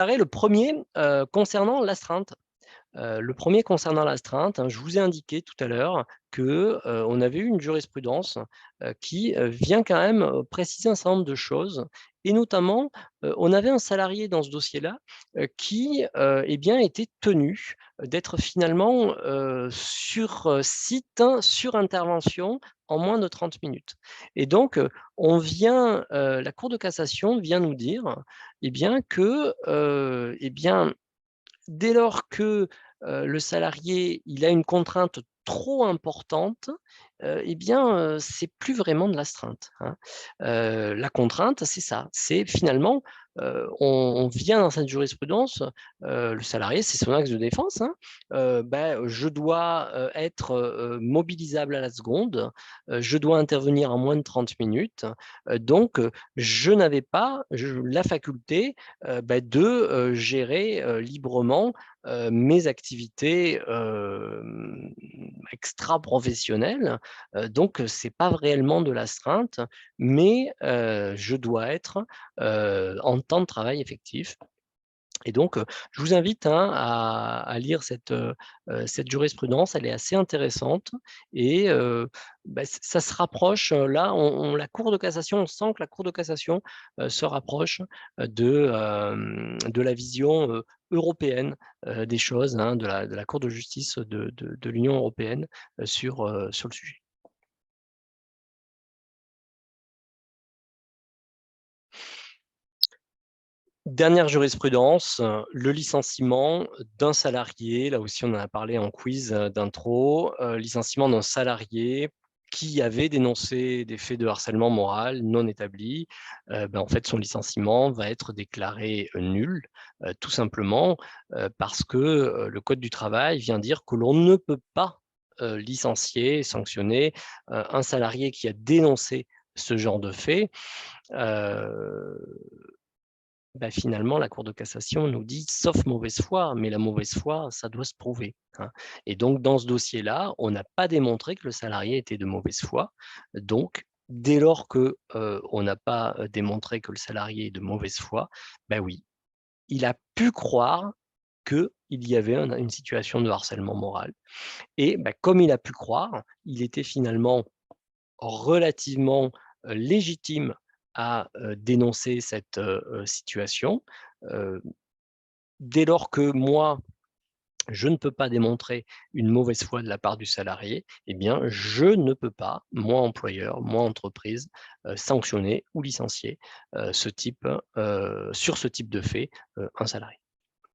Le premier concernant l'astreinte. Le premier concernant l'astreinte, hein, je vous ai indiqué tout à l'heure que, on avait eu une jurisprudence, qui, vient quand même, préciser un certain nombre de choses et notamment, on avait un salarié dans ce dossier-là, qui, eh bien, était tenu d'être finalement, sur, site, hein, sur intervention en moins de 30 minutes et donc, la Cour de cassation vient nous dire, eh bien, que, eh bien, dès lors que, le salarié, il a une contrainte trop importante, eh bien, c'est plus vraiment de l'astreinte, hein. La contrainte, c'est ça, c'est finalement, on vient dans cette jurisprudence, le salarié, c'est son axe de défense, hein, je dois, être, mobilisable à la seconde, je dois intervenir en moins de 30 minutes, je n'avais pas la faculté, de, gérer, librement, mes activités, extra-professionnelles, c'est pas réellement de l'astreinte, mais je dois être, en temps de travail effectif et je vous invite, hein, à lire cette jurisprudence, elle est assez intéressante et ça se rapproche, là, la Cour de cassation, on sent que la Cour de cassation, se rapproche, de la vision, européenne, des choses, hein, de la Cour de justice de l'Union européenne, sur le sujet. Dernière jurisprudence, le licenciement d'un salarié, là aussi on en a parlé en quiz, d'intro, licenciement d'un salarié qui avait dénoncé des faits de harcèlement moral non établis, en fait son licenciement va être déclaré, nul, tout simplement, parce que, le code du travail vient dire que l'on ne peut pas, licencier, sanctionner, un salarié qui a dénoncé ce genre de fait, heu finalement, la Cour de cassation nous dit: «Sauf mauvaise foi», mais la mauvaise foi, ça doit se prouver, hein et donc dans ce dossier-là, on n'a pas démontré que le salarié était de mauvaise foi. Donc dès lors que, on n'a pas, démontré que le salarié est de mauvaise foi, oui, il a pu croire qu'il y avait une situation de harcèlement moral et comme il a pu croire, il était finalement relativement, légitime à, dénoncer cette, situation. Heu, Dès lors que moi, je ne peux pas démontrer une mauvaise foi de la part du salarié, eh bien, je ne peux pas, moi employeur, moi entreprise, sanctionner ou licencier, sur ce type de fait, un salarié.